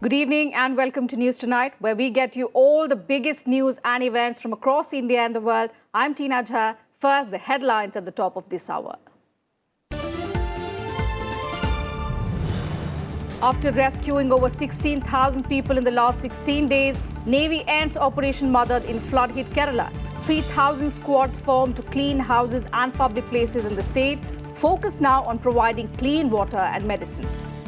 Good evening and welcome to News Tonight, where we get you all the biggest news and events from across India and the world. I'm Tina Jha. First, the headlines at the top of this hour. After rescuing over 16,000 people in the last 16 days, Navy ends Operation Madad in flood-hit Kerala. 3,000 squads formed to clean houses and public places in the state, focused now on providing clean water and medicines.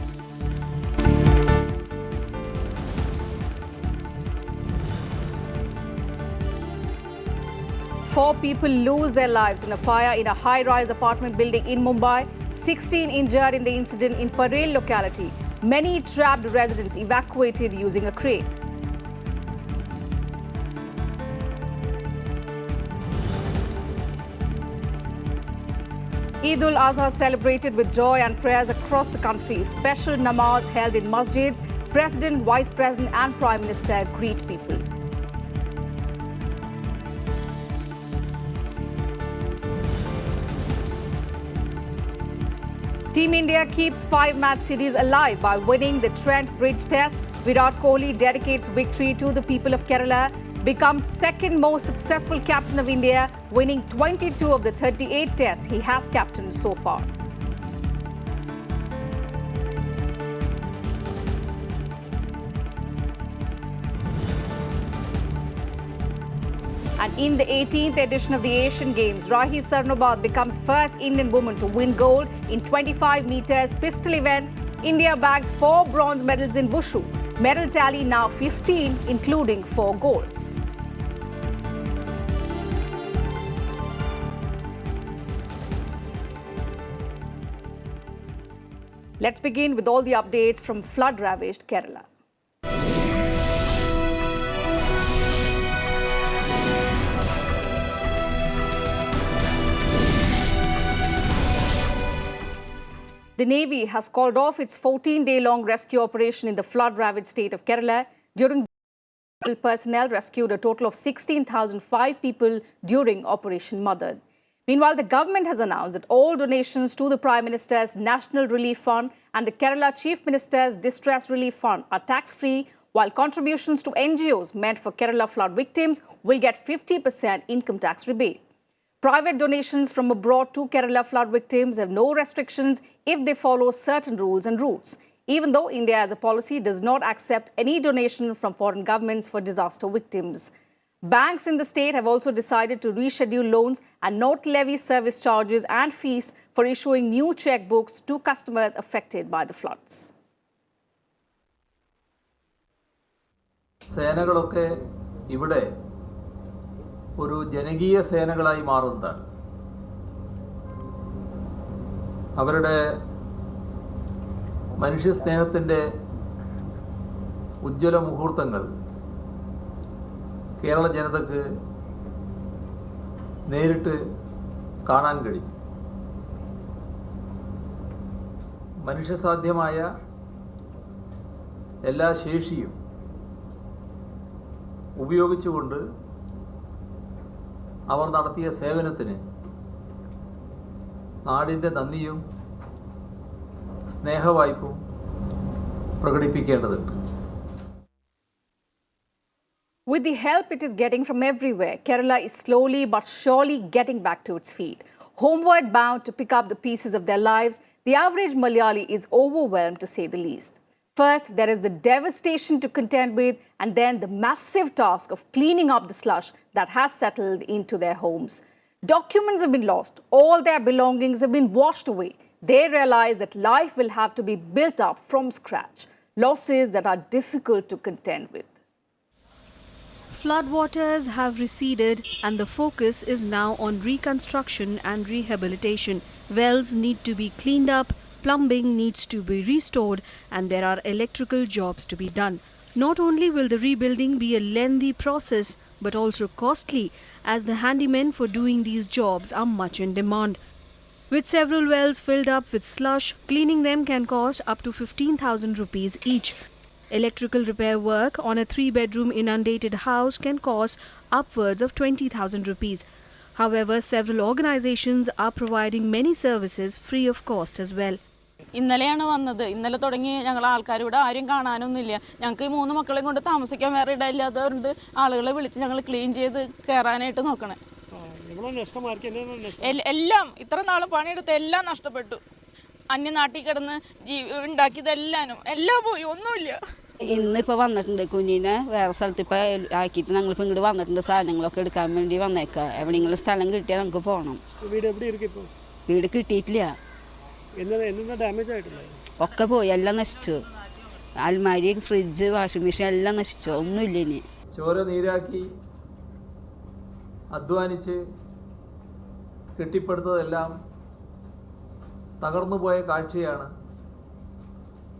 Four people lose their lives in a fire in a high-rise apartment building in Mumbai. 16 injured in the incident in Parel locality. Many trapped residents evacuated using a crane. Eid ul-Azha celebrated with joy and prayers across the country. Special namaz held in masjids. President, Vice President and Prime Minister greet people. Team India keeps 5-match series alive by winning the Trent Bridge Test. Virat Kohli dedicates victory to the people of Kerala, becomes second most successful captain of India, winning 22 of the 38 tests he has captained so far. And in the 18th edition of the Asian Games, Rahi Sarnobad becomes first Indian woman to win gold in 25 meters pistol event. India bags 4 bronze medals in Wushu. Medal tally now 15, including 4 golds. Let's begin with all the updates from flood-ravaged Kerala. The Navy has called off its 14-day-long rescue operation in the flood-ravaged state of Kerala. During personnel rescued a total of 16,005 people during Operation Madad. Meanwhile, the government has announced that all donations to the Prime Minister's National Relief Fund and the Kerala Chief Minister's Distress Relief Fund are tax-free, while contributions to NGOs meant for Kerala flood victims will get 50% income tax rebate. Private donations from abroad to Kerala flood victims have no restrictions if they follow certain rules and routes, even though India as a policy does not accept any donation from foreign governments for disaster victims. Banks in the state have also decided to reschedule loans and not levy service charges and fees for issuing new checkbooks to customers affected by the floods. സേനകളൊക്കെ ഇവിടെ ഒരു ജനകീയ സേനകളായി മാറുന്നതാണ്. അവരുടെ മനുഷ്യസ്നേഹത്തിൻ്റെ ഉജ്ജ്വല മുഹൂർത്തങ്ങൾ കേരള ജനതയ്ക്ക് നേരിട്ട് കാണാൻ കഴിയും. മനുഷ്യസാധ്യമായ എല്ലാ ശേഷിയും ഉപയോഗിച്ചുകൊണ്ട് അവർ നടത്തിയ സേവനത്തിന് നാടിൻ്റെ നന്ദിയും സ്നേഹവായ്പും പ്രകടിപ്പിക്കേണ്ടതുണ്ട്. With the help it is getting from everywhere, Kerala is slowly but surely getting back to its feet. Homeward bound to pick up the pieces of their lives, the average Malayali is overwhelmed, to say the least. First, there is the devastation to contend with, and then the massive task of cleaning up the slush that has settled into their homes. Documents have been lost. All their belongings have been washed away. They realize that life will have to be built up from scratch. Losses that are difficult to contend with. Floodwaters have receded and the focus is now on reconstruction and rehabilitation. Wells need to be cleaned up, plumbing needs to be restored, and there are electrical jobs to be done. Not only will the rebuilding be a lengthy process, but also costly, as the handymen for doing these jobs are much in demand. With several wells filled up with slush, cleaning them can cost up to 15,000 rupees each. Electrical repair work on a 3-bedroom inundated house can cost upwards of 20,000 rupees. However, several organizations are providing many services free of cost as well. ഇന്നലെയാണ് വന്നത്. ഇന്നലെ തുടങ്ങി ഞങ്ങൾ ആൾക്കാരിവിടെ ആരും കാണാനൊന്നുമില്ല. ഞങ്ങൾക്ക് ഈ 3 മക്കളെയും കൊണ്ട് താമസിക്കാൻ വേറെ ഇടമില്ലാത്തതുകൊണ്ട് ആളുകളെ വിളിച്ച് ഞങ്ങൾ ക്ലീൻ ചെയ്ത് കയറാനായിട്ട് നോക്കണേ. എല്ലാം ഇത്ര നാൾ പണിയെടുത്ത് എല്ലാം നഷ്ടപ്പെട്ടു. അന്യനാട്ടിൽ കിടന്ന് ഉണ്ടാക്കിയതെല്ലാം എല്ലാം പോയി, ഒന്നുമില്ല. ഇന്നിപ്പോൾ വന്നിട്ടുണ്ട് കുഞ്ഞിനെ വേറെ സ്ഥലത്ത് ഇപ്പോൾ ആക്കിയിട്ട് ഞങ്ങളിപ്പോൾ ഇങ്ങോട്ട് വന്നിട്ടുണ്ട്. സാധനങ്ങളൊക്കെ എടുക്കാൻ വേണ്ടി വന്നേക്കാം. എവിടെയെങ്കിലും സ്ഥലം കിട്ടിയാൽ നമുക്ക് പോകണം. വീട് കിട്ടിയിട്ടില്ല, ഒക്കെ പോയി, എല്ലാം നശിച്ചു. അൽമാരി, ഫ്രിഡ്ജ്, വാഷിംഗ് മെഷീൻ എല്ലാം നശിച്ചു, ഒന്നുമില്ല. ഇനി ചോര നീരാക്കി അധ്വാനിച്ച് കെട്ടിപ്പടുത്തതെല്ലാം തകർന്നുപോയ കാഴ്ചയാണ്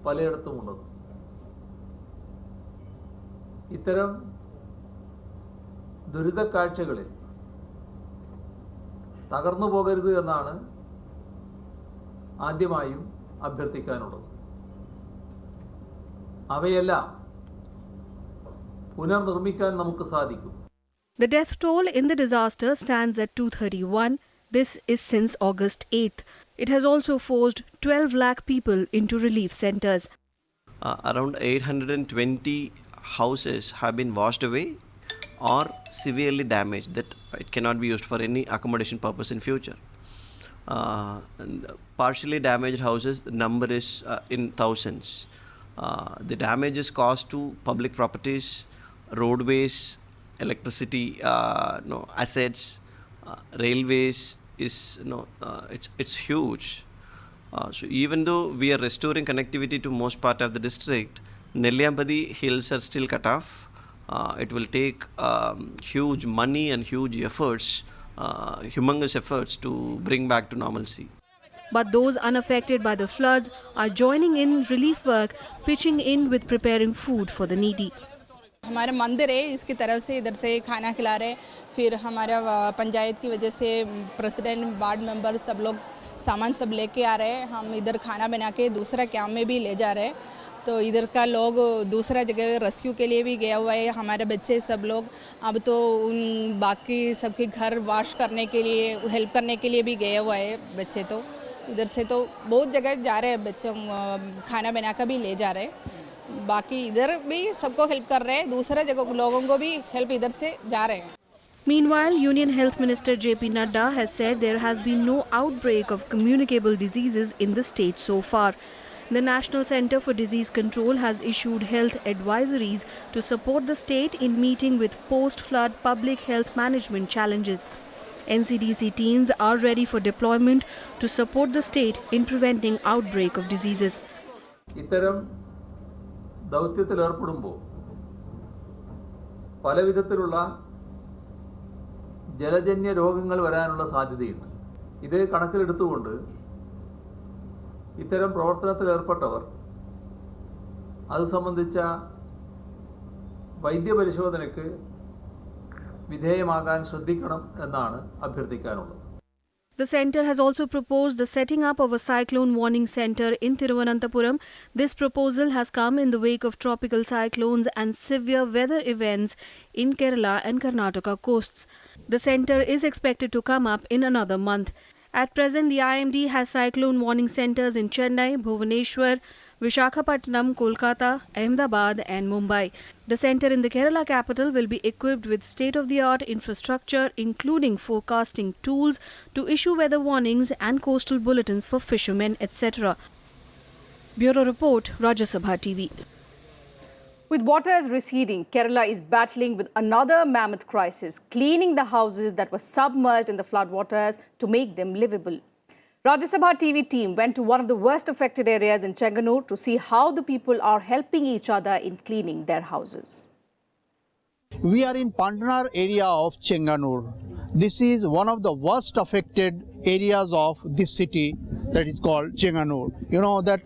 പലയിടത്തുമുള്ളത്. ഇത്തരം ദുരിത കാഴ്ചകളിൽ തകർന്നു പോകരുത് എന്നാണ് ആദ്യമായും അഭ്യർത്ഥിക്കാനുള്ളത്. അവയെല്ലാം പുനർനിർമ്മിക്കാൻ നമുക്ക് സാധിക്കും. The death toll in the disaster stands at 231. This is since August 8th. It has also forced 12 lakh people into relief centers. Around 820 houses have been washed away or severely damaged that it cannot be used for any accommodation purpose in future. And partially damaged houses, the number is in thousands. The damage is caused to public properties, roadways, electricity, assets, railways is it's huge. So even though we are restoring connectivity to most part of the district, Nelliyampadi hills are still cut off. It will take huge money and huge efforts, humongous efforts to bring back to normalcy. But those unaffected by the floods are joining in relief work, pitching in with preparing food for the needy. हमारे मंदिर है, इसकी तरफ से इधर से खाना खिला रहे. फिर हमारा पंचायत की वजह से प्रेसिडेंट, वार्ड मेंबर सब लोग सामान सब लेके आ रहे हैं. हम इधर खाना बना के दूसरा कैंप में भी ले जा रहे हैं. तो इधर का लोग दूसरा जगह रेस्क्यू के लिए भी गया हुआ है. हमारे बच्चे सब लोग अब तो उन बाकी सबके घर वॉश करने के लिए, हेल्प करने के लिए भी गए हुआ है बच्चे. तो इधर से तो बहुत जगह जा रहे हैं बच्चों, खाना बना कर भी ले जा रहे हैं. बाकी इधर भी सबको हेल्प कर रहे हैं, दूसरे जगह लोगों को भी हेल्प इधर से जा रहे हैं. Meanwhile, Union Health Minister JP Nadda has said there has been no outbreak of communicable diseases in the state so far. The National Centre for Disease Control has issued health advisories to support the state in meeting with post-flood public health management challenges. NCDC teams are ready for deployment to support the state in preventing outbreak of diseases. ഇത്തരം ദൗത്യത്തിൽ ഏർപ്പെടുമ്പോൾ പലവിധത്തിലുള്ള ജലജന്യ രോഗങ്ങൾ വരാനുള്ള സാധ്യതയുണ്ട്. ഇത് കണക്കിലെടുത്തുകൊണ്ട് ഇത്തരം പ്രവർത്തനത്തിൽ ഏർപ്പെട്ടവർ അത് സംബന്ധിച്ച വൈദ്യപരിശോധനയ്ക്ക് വിധേയമാകാൻ ശ്രദ്ധിക്കണം എന്നാണ് അഭ്യർത്ഥിക്കാനുള്ളത്. The centre has also proposed the setting up of a cyclone warning centre in Thiruvananthapuram. This proposal has come in the wake of tropical cyclones and severe weather events in Kerala and Karnataka coasts. The centre is expected to come up in another month. At present, the IMD has cyclone warning centres in Chennai, Bhubaneswar, Visakhapatnam, Kolkata, Ahmedabad and Mumbai. The centre in the Kerala capital will be equipped with state-of-the-art infrastructure including forecasting tools to issue weather warnings and coastal bulletins for fishermen, etc. Bureau Report, Rajya Sabha TV. With waters receding, Kerala is battling with another mammoth crisis, cleaning the houses that were submerged in the floodwaters to make them livable. Rajya Sabha TV team went to one of the worst affected areas in Chenganur to see how the people are helping each other in cleaning their houses. We are in Pandanar area of Chenganur. This is one of the worst affected areas of this city, that is called Chenganur. You know that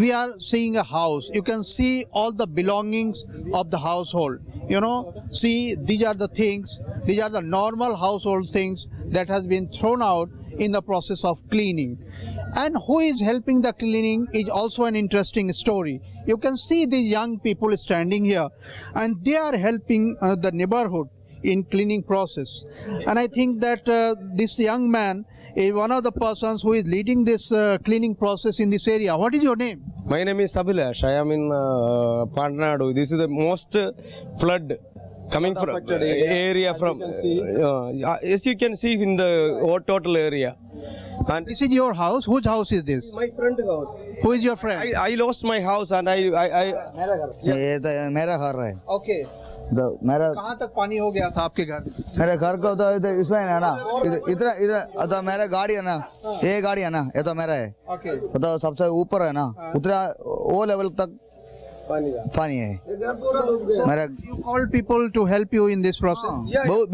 we are seeing a house. You can see all the belongings of the household. You know, see, these are the things, these are the normal household things that has been thrown out in the process of cleaning. And who is helping the cleaning is also an interesting story. You can see these young people standing here and they are helping the neighborhood in cleaning process. And I think that this young man is one of the persons who is leading this cleaning process in this area. What is your name? My name is Abhilash. I am in Pantanadu. This is the most flood coming from area from as you can see in the total area. And This is your house. Whose house is this? my friend house. Who is your friend? I lost my house and ये तो मेरा घर है Okay. तो मेरा कहाँ तक पानी हो गया था आपके घर? मेरे घर को तो इसमें है ना इधर इधर तो मेरा गाड़ी है ना ये गाड़ी है ना ये तो मेरा है Okay. तो सबसे ऊपर है ना उतना वो लेवल तक पानी है मेरा You called people to help you in this process. बहुत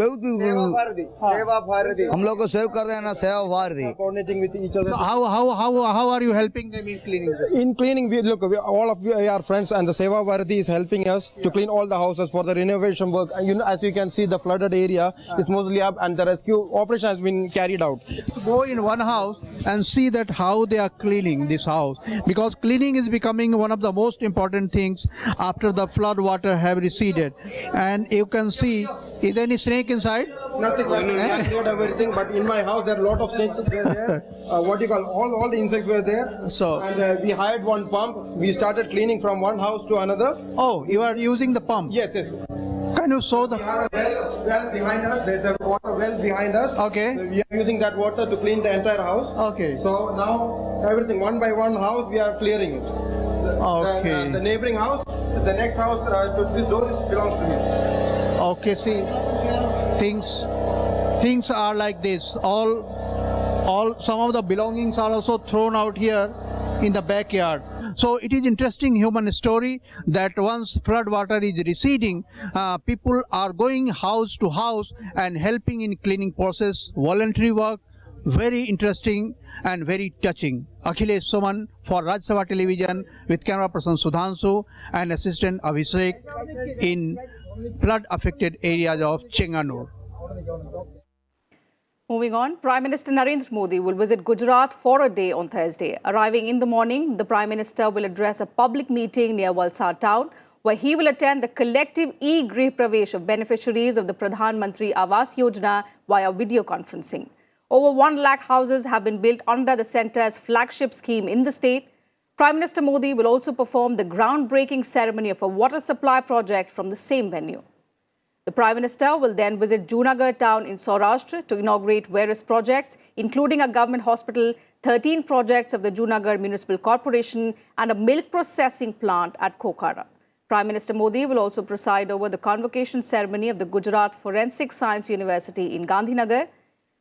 हम लोग को सेव कर रहे हैं ना सेवा Bharti coordinating with each other. So how are you helping them in cleaning this? In cleaning, all of you are friends, and the Seva Bharati is helping us to clean all the houses for the renovation work. And as you can see, the flooded area is mostly up, and the rescue operation has been carried out. Go in one house and see that how they are cleaning this house, because cleaning is becoming one of the most important things after the flood water have receded. And you can see, is there any snake inside? Nothing. I cleared everything, but in my house there are a lot of snakes there. What you call all the insects were there. So- and we hired one pump. We started cleaning from one house to another. Oh, you are using the pump. Yes. Can you show the? We have a well behind us. There's a water well behind us. Okay. We are using that water to clean the entire house. Okay. So now everything one by one house we are clearing it. Okay. The neighboring house, the next house to this door belongs to me. Okay, see, things are like this. All some of the belongings are also thrown out here in the backyard. So it is interesting human story that once flood water is receding, people are going house to house and helping in cleaning process, voluntary work. Very interesting and very touching. Akhilesh Soman for Rajya Sabha Television with camera person Sudhanshu and assistant Abhishek in flood affected areas of Chenganur. Moving on, Prime Minister Narendra Modi will visit Gujarat for a day on Thursday. Arriving in the morning, the Prime Minister will address a public meeting near Valsad town, where he will attend the collective e-Grih Pravesh of beneficiaries of the Pradhan Mantri Awas Yojana via video conferencing. Over 1 lakh houses have been built under the centre's flagship scheme in the state. Prime Minister Modi will also perform the groundbreaking ceremony of a water supply project from the same venue. The Prime Minister will then visit Junagadh town in Saurashtra to inaugurate various projects, including a government hospital, 13 projects of the Junagadh Municipal Corporation, and a milk processing plant at Kokara. Prime Minister Modi will also preside over the convocation ceremony of the Gujarat Forensic Science University in Gandhinagar.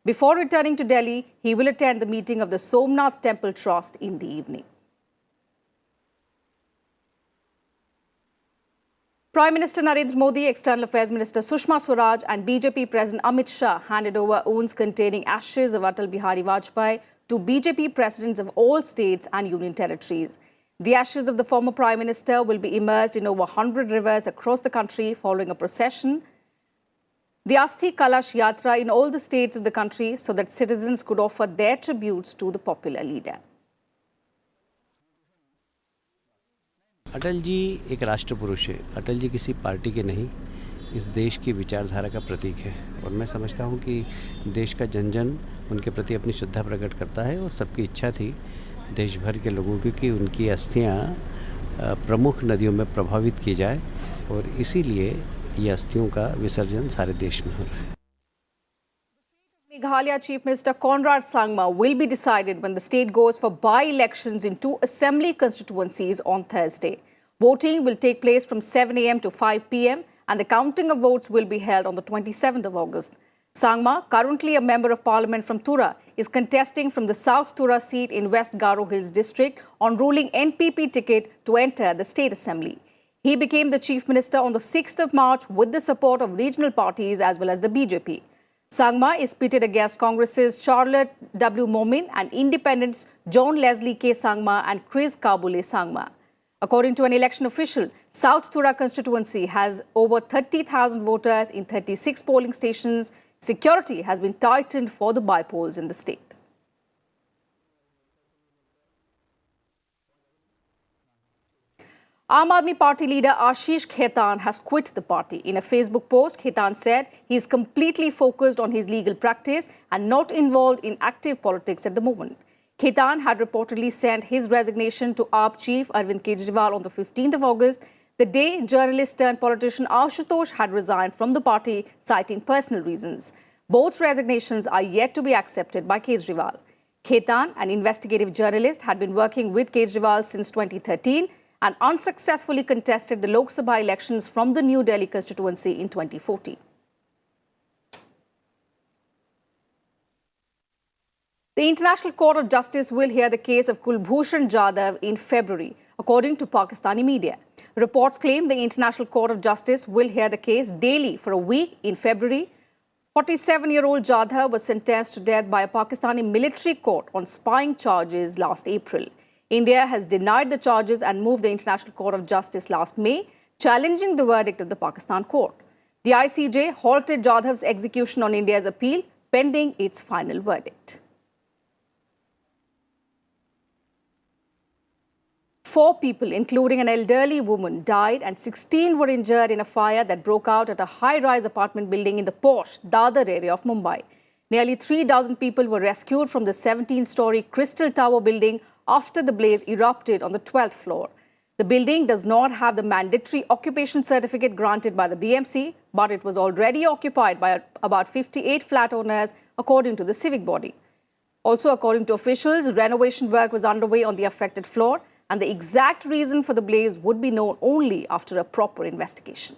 Before returning to Delhi, he will attend the meeting of the Somnath Temple Trust in the evening. Prime Minister Narendra Modi, External Affairs Minister Sushma Swaraj and BJP President Amit Shah handed over urns containing ashes of Atal Bihari Vajpayee to BJP presidents of all states and union territories. The ashes of the former Prime Minister will be immersed in over 100 rivers across the country following a procession. The Asthi Kalash Yatra in all the states of the country so that citizens could offer their tributes to the popular leader. Atal ji एक राष्ट्र पुरुष है। अटल जी किसी party के नहीं, इस देश की विचारधारा का प्रतीक है और मैं समझता हूं कि देश का जन जन उनके प्रति अपनी श्रद्धा प्रकट करता है और सबकी इच्छा थी देश भर के लोगों की कि उनकी अस्थियां प्रमुख नदियों में प्रभावित की जाए और इसीलिए ये अस्थियों का विसर्जन सारे देश में हो रहा है। Meghalaya Chief Minister Conrad Sangma will be decided when the state goes for by-elections in 2 assembly constituencies on Thursday. Voting will take place from 7 a.m. to 5 p.m. and the counting of votes will be held on the 27th of August. Sangma, currently a member of parliament from Tura, is contesting from the South Tura seat in West Garo Hills district on ruling NPP ticket to enter the state assembly. He became the chief minister on the 6th of March with the support of regional parties as well as the BJP. Sangma is pitted against Congress's Charlotte W. Momin and independents John Leslie K. Sangma and Chris Kabule Sangma. According to an election official, South Tura constituency has over 30,000 voters in 36 polling stations. Security has been tightened for the by-polls in the state. Aam Aadmi Party leader Ashish Khetan has quit the party. In a Facebook post, Khetan said he is completely focused on his legal practice and not involved in active politics at the moment. Khetan had reportedly sent his resignation to AAP chief Arvind Kejriwal on the 15th of August, the day journalist turned politician Ashutosh had resigned from the party, citing personal reasons. Both resignations are yet to be accepted by Kejriwal. Khetan, an investigative journalist, had been working with Kejriwal since 2013 and unsuccessfully contested the Lok Sabha elections from the New Delhi constituency in 2014. The International Court of Justice will hear the case of Kulbhushan Jadhav in February, according to Pakistani media. Reports claim the International Court of Justice will hear the case daily for a week in February. 47-year-old Jadhav was sentenced to death by a Pakistani military court on spying charges last April. India has denied the charges and moved the International Court of Justice last May, challenging the verdict of the Pakistan court. The ICJ halted Jadhav's execution on India's appeal, pending its final verdict. 4 people, including an elderly woman, died and 16 were injured in a fire that broke out at a high-rise apartment building in the posh Dadar area of Mumbai. Nearly 3,000 people were rescued from the 17-story Crystal Tower building after the blaze erupted on the 12th floor. The building does not have the mandatory occupation certificate granted by the BMC, but it was already occupied by about 58 flat owners, according to the civic body. Also, according to officials, renovation work was underway on the affected floor, and the exact reason for the blaze would be known only after a proper investigation.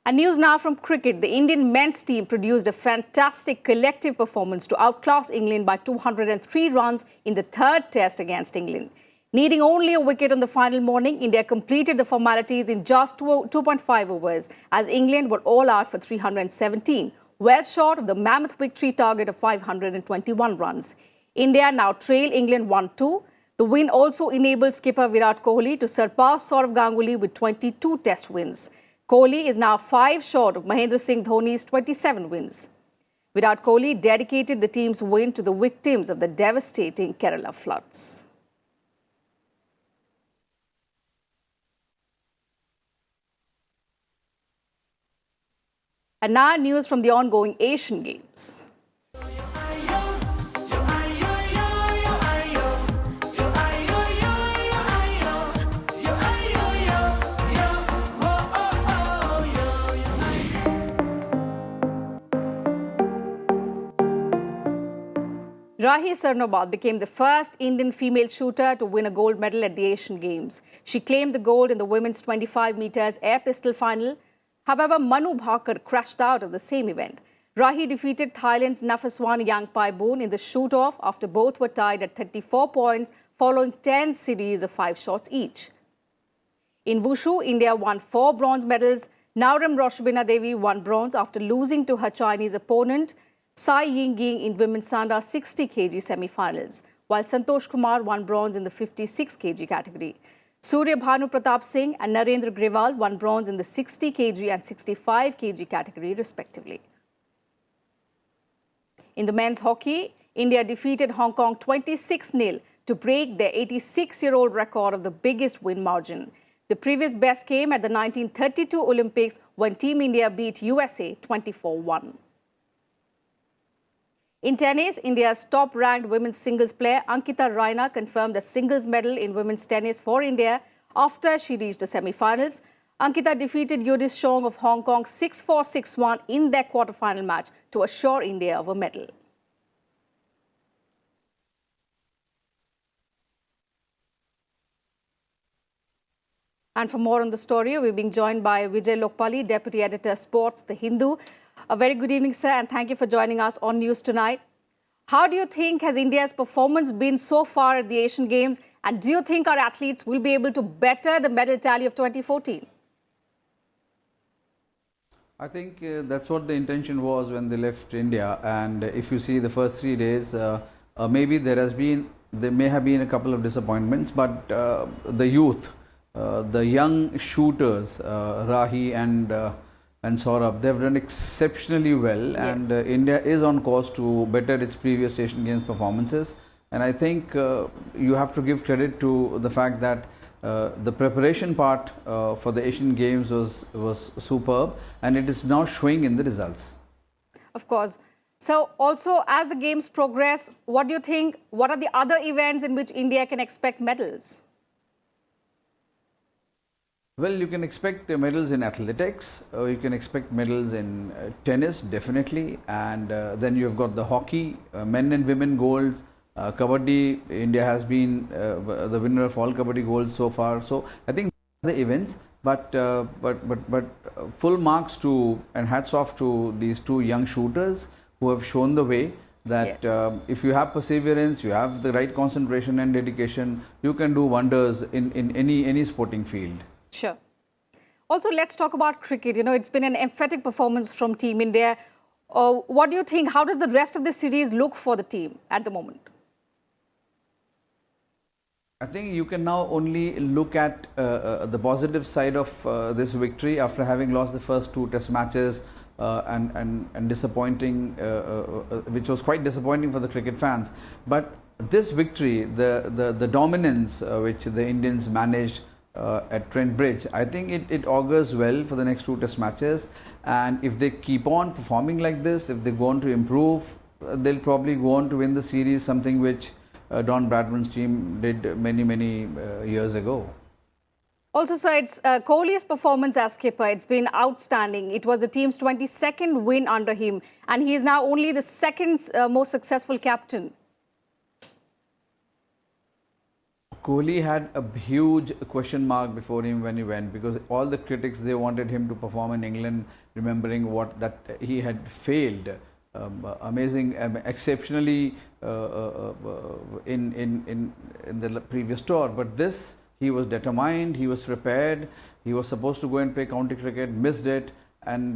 And news now from cricket. The Indian men's team produced a fantastic collective performance to outclass England by 203 runs in the third test against England. Needing only a wicket on the final morning, India completed the formalities in just 2.5 overs as England were all out for 317, well short of the mammoth victory target of 521 runs. India now trail England 1-2. The win also enabled skipper Virat Kohli to surpass Sourav Ganguly with 22 test wins. Kohli is now 5 short of Mahendra Singh Dhoni's 27 wins. Virat Kohli dedicated the team's win to the victims of the devastating Kerala floods. And now news from the ongoing Asian Games. Rahi Sarnobal became the first Indian female shooter to win a gold medal at the Asian Games. She claimed the gold in the women's 25 meters air pistol final. However, Manu Bhaker crashed out of the same event. Rahi defeated Thailand's Nafaswan Yangpai-boon in the shoot-off after both were tied at 34 points following 10 series of 5 shots each. In Wushu, India won 4 bronze medals. Nauram Roshabina Devi won bronze after losing to her Chinese opponent Tsai Ying-ying in women's Sanda 60 kg semi-finals, while Santosh Kumar won bronze in the 56 kg category. Surya Bhanu Pratap Singh and Narendra Grewal won bronze in the 60 kg and 65 kg category, respectively. In the men's hockey, India defeated Hong Kong 26-0 to break their 86-year-old record of the biggest win margin. The previous best came at the 1932 Olympics when Team India beat USA 24-1. In tennis, India's top-ranked women's singles player Ankita Raina confirmed a singles medal in women's tennis for India after she reached the semi-finals. Ankita defeated Yudis Chong of Hong Kong 6-4, 6-1 in their quarter-final match to assure India of a medal. And for more on the story, we're being joined by Vijay Lokpali, Deputy Editor, Sports, The Hindu. A very good evening, sir, and thank you for joining us on News Tonight. How do you think has India's performance been so far at the Asian Games, and do you think our athletes will be able to better the medal tally of 2014? I think that's what the intention was when they left India, and if you see the first 3 days, maybe there may have been a couple of disappointments, but the youth, the young shooters, Rahi and Saurabh, they've done exceptionally well, yes. And India is on course to better its previous Asian Games performances. And I think you have to give credit to the fact that the preparation part for the Asian Games was superb, and it is now showing in the results. Of course. So also, as the games progress, what do you think, what are the other events in which India can expect medals? Well, you can expect medals in athletics, you can expect medals in tennis, definitely, and then you've got the hockey, men and women gold, kabaddi. India has been the winner of all kabaddi golds so far. So I think the events, but full marks to and hats off to these two young shooters who have shown the way that if you have perseverance, you have the right concentration and dedication, you can do wonders in any sporting field. Sure. Also, let's talk about cricket. You know, it's been an emphatic performance from Team India. What do you think? How does the rest of the series look for the team at the moment? I think you can now only look at the positive side of this victory after having lost the first two test matches and disappointing, which was quite disappointing for the cricket fans. But this victory, the dominance which the Indians managed at Trent Bridge, I think it augurs well for the next two test matches, and if they keep on performing like this, if they go on to improve, they'll probably go on to win the series, something which Don Bradman's team did many years ago. Also, sir, it's Kohli's performance as skipper. It's been outstanding. It was the team's 22nd win under him, and he is now only the second most successful captain. Kohli had a huge question mark before him when he went, because all the critics, they wanted him to perform in England, remembering that he had failed amazing, exceptionally in the previous tour. But this, he was determined, he was prepared, he was supposed to go and play county cricket, missed it, and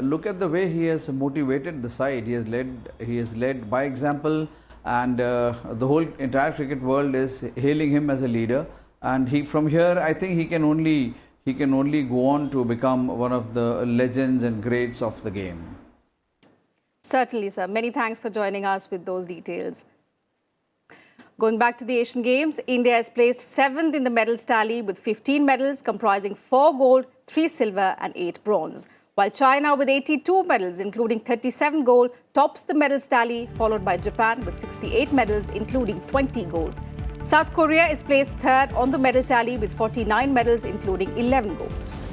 look at the way he has motivated the side. He has led by example, and the whole entire cricket world is hailing him as a leader. And from here, I think he can only go on to become one of the legends and greats of the game. Certainly, sir. Many thanks for joining us with those details. Going back to the Asian Games, India is placed 7th in the medals tally with 15 medals comprising 4 gold, 3 silver and 8 bronze. While China with 82 medals, including 37 gold, tops the medals tally, followed by Japan with 68 medals, including 20 gold. South Korea is placed 3rd on the medal tally with 49 medals, including 11 golds.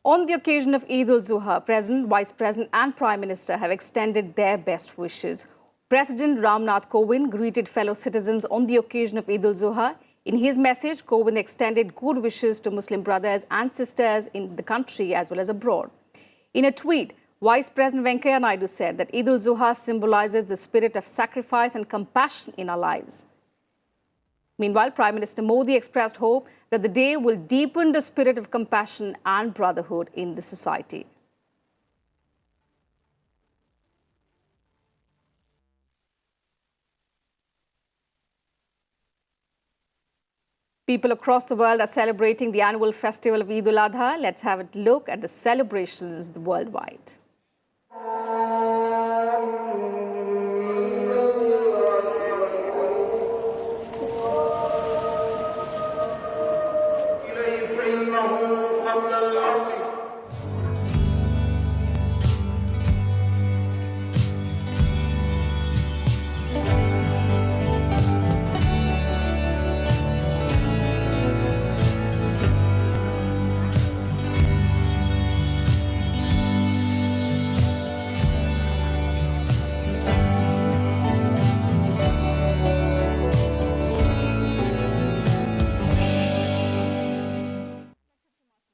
On the occasion of Eid al-Zuha, President, Vice President and Prime Minister have extended their best wishes. President Ramnath Kovind greeted fellow citizens on the occasion of Eid al-Zuha. In his message, Kovind extended good wishes to Muslim brothers and sisters in the country as well as abroad. In a tweet, Vice President Venkaiah Naidu said that Eid al-Zuha symbolizes the spirit of sacrifice and compassion in our lives. Meanwhile, Prime Minister Modi expressed hope that the day will deepen the spirit of compassion and brotherhood in the society. People across the world are celebrating the annual festival of Eid al-Adha. Let's have a look at the celebrations worldwide.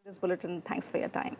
This bulletin. Thanks for your time.